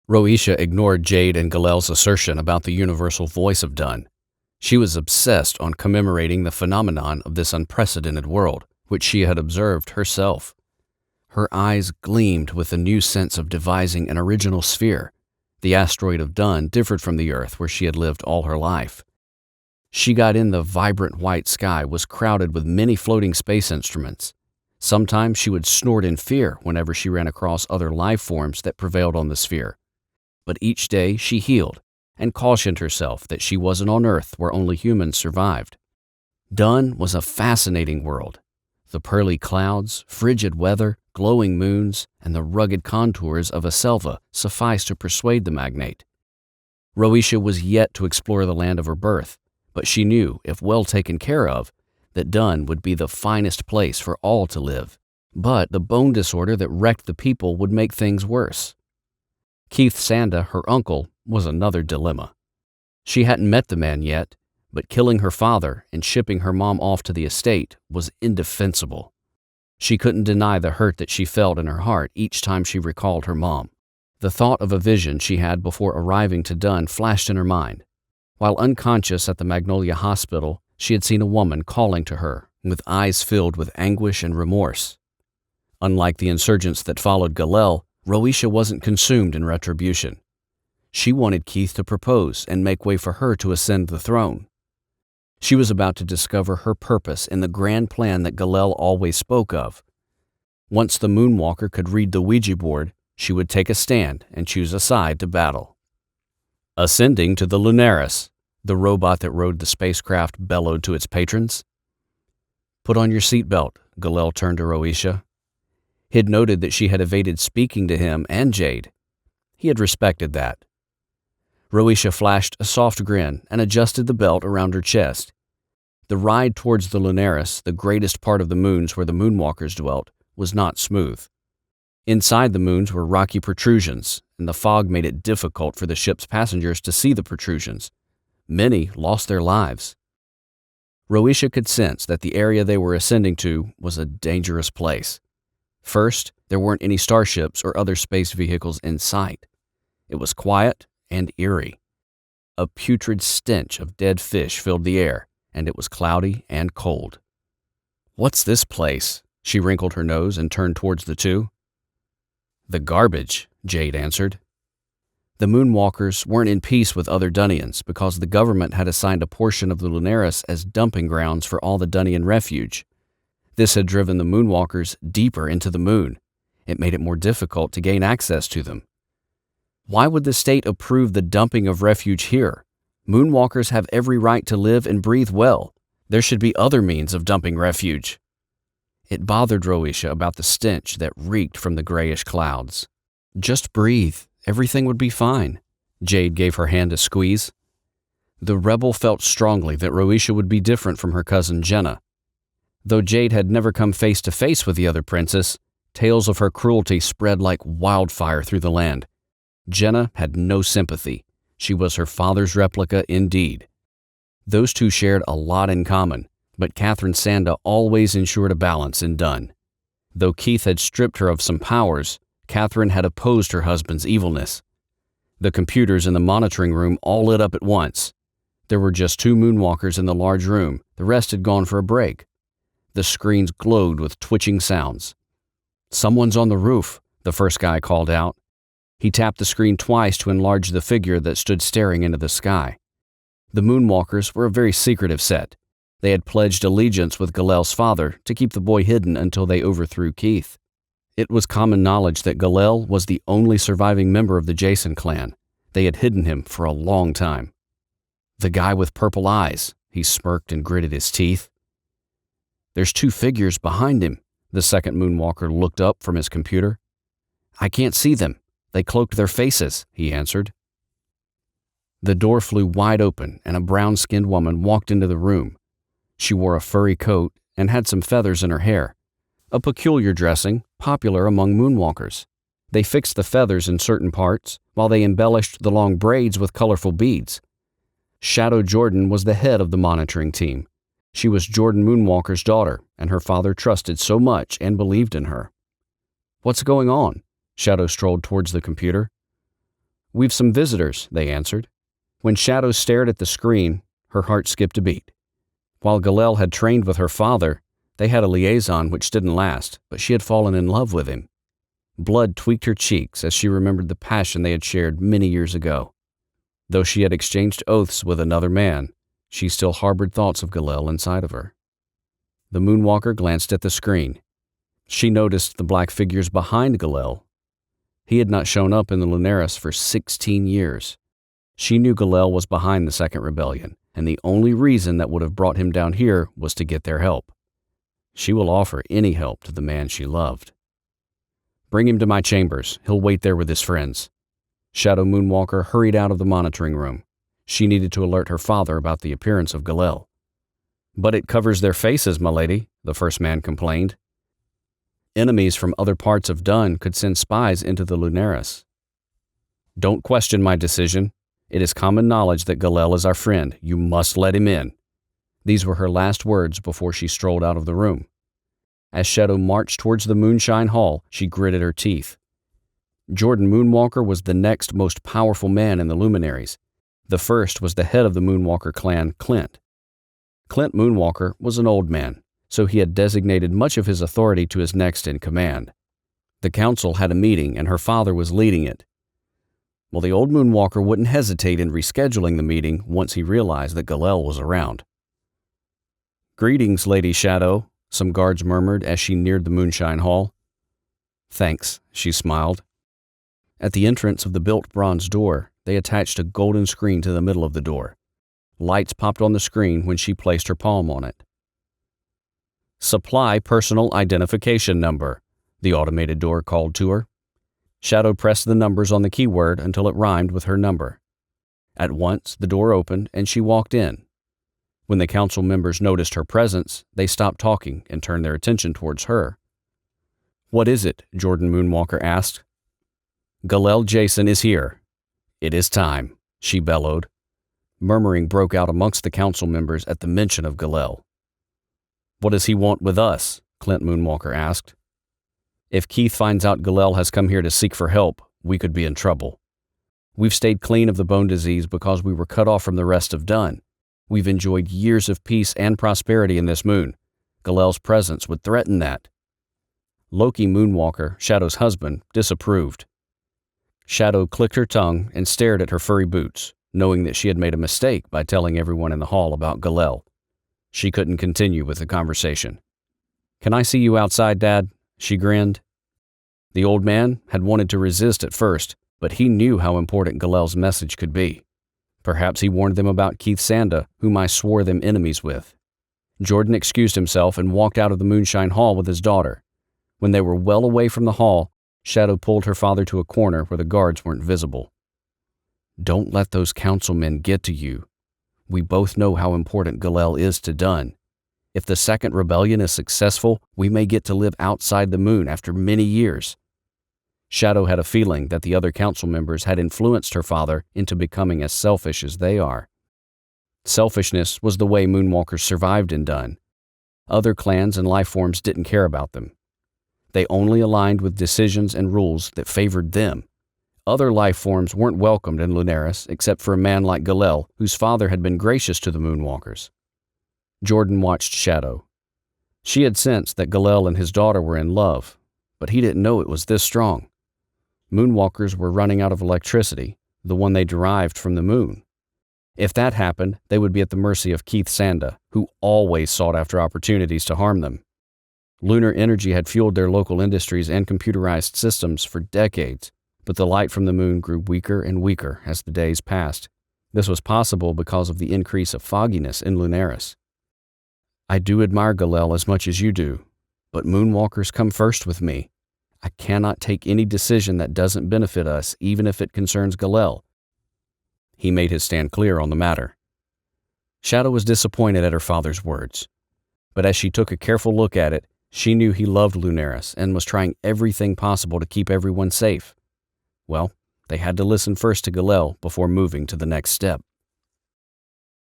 Roisha ignored Jade and Galel's assertion about the universal voice of Dun. She was obsessed on commemorating the phenomenon of this unprecedented world, which she had observed herself. Her eyes gleamed with a new sense of devising an original sphere. The asteroid of Dun differed from the Earth where she had lived all her life. She got in the vibrant white sky was crowded with many floating space instruments. Sometimes she would snort in fear whenever she ran across other life forms that prevailed on the sphere. But each day she healed and cautioned herself that she wasn't on Earth where only humans survived. Dun was a fascinating world. The pearly clouds, frigid weather, glowing moons, and the rugged contours of a selva sufficed to persuade the magnate. Roisha was yet to explore the land of her birth, but she knew, if well taken care of, that Dun would be the finest place for all to live. But the bone disorder that wrecked the people would make things worse. Keith Sanda, her uncle, was another dilemma. She hadn't met the man yet, but killing her father and shipping her mom off to the estate was indefensible. She couldn't deny the hurt that she felt in her heart each time she recalled her mom. The thought of a vision she had before arriving to Dun flashed in her mind. While unconscious at the Magnolia Hospital, she had seen a woman calling to her, with eyes filled with anguish and remorse. Unlike the insurgents that followed Galel, Roisha wasn't consumed in retribution. She wanted Keith to propose and make way for her to ascend the throne. She was about to discover her purpose in the grand plan that Galel always spoke of. Once the Moonwalker could read the Ouija board, she would take a stand and choose a side to battle. Ascending to the Lunaris, the robot that rode the spacecraft bellowed to its patrons. "Put on your seatbelt," Galel turned to Roisha. He'd noted that she had evaded speaking to him and Jade. He had respected that. Roisha flashed a soft grin and adjusted the belt around her chest. The ride towards the Lunaris, the greatest part of the moons where the Moonwalkers dwelt, was not smooth. Inside the moons were rocky protrusions, and the fog made it difficult for the ship's passengers to see the protrusions. Many lost their lives. Roisha could sense that the area they were ascending to was a dangerous place. First, there weren't any starships or other space vehicles in sight. It was quiet and eerie. A putrid stench of dead fish filled the air, and it was cloudy and cold. "What's this place?" She wrinkled her nose and turned towards the two. "The garbage," Jade answered. The Moonwalkers weren't in peace with other Dunnians because the government had assigned a portion of the Lunaris as dumping grounds for all the Dunnian refuge. This had driven the Moonwalkers deeper into the moon. It made it more difficult to gain access to them. Why would the state approve the dumping of refuge here? Moonwalkers have every right to live and breathe well. There should be other means of dumping refuge. It bothered Roisha about the stench that reeked from the grayish clouds. "Just breathe. Everything would be fine." Jade gave her hand a squeeze. The rebel felt strongly that Roisha would be different from her cousin Jenna. Though Jade had never come face to face with the other princess, tales of her cruelty spread like wildfire through the land. Jenna had no sympathy. She was her father's replica indeed. Those two shared a lot in common, but Catherine Sanda always ensured a balance in Dun. Though Keith had stripped her of some powers, Catherine had opposed her husband's evilness. The computers in the monitoring room all lit up at once. There were just 2 Moonwalkers in the large room. The rest had gone for a break. The screens glowed with twitching sounds. "Someone's on the roof," the first guy called out. He tapped the screen twice to enlarge the figure that stood staring into the sky. The Moonwalkers were a very secretive set. They had pledged allegiance with Galel's father to keep the boy hidden until they overthrew Keith. It was common knowledge that Galel was the only surviving member of the Jason clan. They had hidden him for a long time. "The guy with purple eyes," he smirked and gritted his teeth. "There's 2 figures behind him." The second Moonwalker looked up from his computer. "I can't see them. They cloaked their faces," he answered. The door flew wide open and a brown-skinned woman walked into the room. She wore a furry coat and had some feathers in her hair, a peculiar dressing popular among Moonwalkers. They fixed the feathers in certain parts while they embellished the long braids with colorful beads. Shadow Jordan was the head of the monitoring team. She was Jordan Moonwalker's daughter, and her father trusted so much and believed in her. "What's going on?" Shadow strolled towards the computer. "We've some visitors," they answered. When Shadow stared at the screen, her heart skipped a beat. While Galel had trained with her father, they had a liaison which didn't last, but she had fallen in love with him. Blood tweaked her cheeks as she remembered the passion they had shared many years ago. Though she had exchanged oaths with another man, she still harbored thoughts of Galel inside of her. The Moonwalker glanced at the screen. She noticed the black figures behind Galel. He had not shown up in the Lunaris for 16 years. She knew Galel was behind the Second Rebellion, and the only reason that would have brought him down here was to get their help. She will offer any help to the man she loved. "Bring him to my chambers. He'll wait there with his friends." Shadow Moonwalker hurried out of the monitoring room. She needed to alert her father about the appearance of Galel. "But it covers their faces, milady," the first man complained. "Enemies from other parts of Dun could send spies into the Lunaris." "Don't question my decision. It is common knowledge that Galel is our friend. You must let him in." These were her last words before she strolled out of the room. As Shadow marched towards the Moonshine Hall, she gritted her teeth. Jordan Moonwalker was the next most powerful man in the Luminaries. The first was the head of the Moonwalker clan, Clint. Clint Moonwalker was an old man, so he had designated much of his authority to his next in command. The council had a meeting, and her father was leading it. Well, the old Moonwalker wouldn't hesitate in rescheduling the meeting once he realized that Galel was around. "Greetings, Lady Shadow," some guards murmured as she neared the Moonshine Hall. "Thanks," she smiled. At the entrance of the built bronze door, they attached a golden screen to the middle of the door. Lights popped on the screen when she placed her palm on it. "Supply personal identification number," the automated door called to her. Shadow pressed the numbers on the keyword until it rhymed with her number. At once, the door opened and she walked in. When the council members noticed her presence, they stopped talking and turned their attention towards her. "What is it?" Jordan Moonwalker asked. "Galel Jason is here. It is time," she bellowed. Murmuring broke out amongst the council members at the mention of Galel. "What does he want with us?" Clint Moonwalker asked. "If Keith finds out Galel has come here to seek for help, we could be in trouble. We've stayed clean of the bone disease because we were cut off from the rest of Dun. We've enjoyed years of peace and prosperity in this moon. Galel's presence would threaten that." Loki Moonwalker, Shadow's husband, disapproved. Shadow clicked her tongue and stared at her furry boots, knowing that she had made a mistake by telling everyone in the hall about Galel. She couldn't continue with the conversation. "Can I see you outside, Dad?" she grinned. The old man had wanted to resist at first, but he knew how important Galel's message could be. Perhaps he warned them about Keith Sanda, whom I swore them enemies with. Jordan excused himself and walked out of the Moonshine Hall with his daughter. When they were well away from the hall, Shadow pulled her father to a corner where the guards weren't visible. "Don't let those councilmen get to you. We both know how important Galel is to Dun. If the Second Rebellion is successful, we may get to live outside the moon after many years." Shadow had a feeling that the other council members had influenced her father into becoming as selfish as they are. Selfishness was the way Moonwalkers survived in Dun. Other clans and life forms didn't care about them. They only aligned with decisions and rules that favored them. Other life forms weren't welcomed in Lunaris except for a man like Galel, whose father had been gracious to the Moonwalkers. Jordan watched Shadow. She had sensed that Galel and his daughter were in love, but he didn't know it was this strong. Moonwalkers were running out of electricity, the one they derived from the moon. If that happened, they would be at the mercy of Keith Sanda, who always sought after opportunities to harm them. Lunar energy had fueled their local industries and computerized systems for decades, but the light from the moon grew weaker and weaker as the days passed. This was possible because of the increase of fogginess in Lunaris. "I do admire Galel as much as you do, but Moonwalkers come first with me. I cannot take any decision that doesn't benefit us, even if it concerns Galel." He made his stand clear on the matter. Shadow was disappointed at her father's words, but as she took a careful look at it, she knew he loved Lunaris and was trying everything possible to keep everyone safe. Well, they had to listen first to Galel before moving to the next step.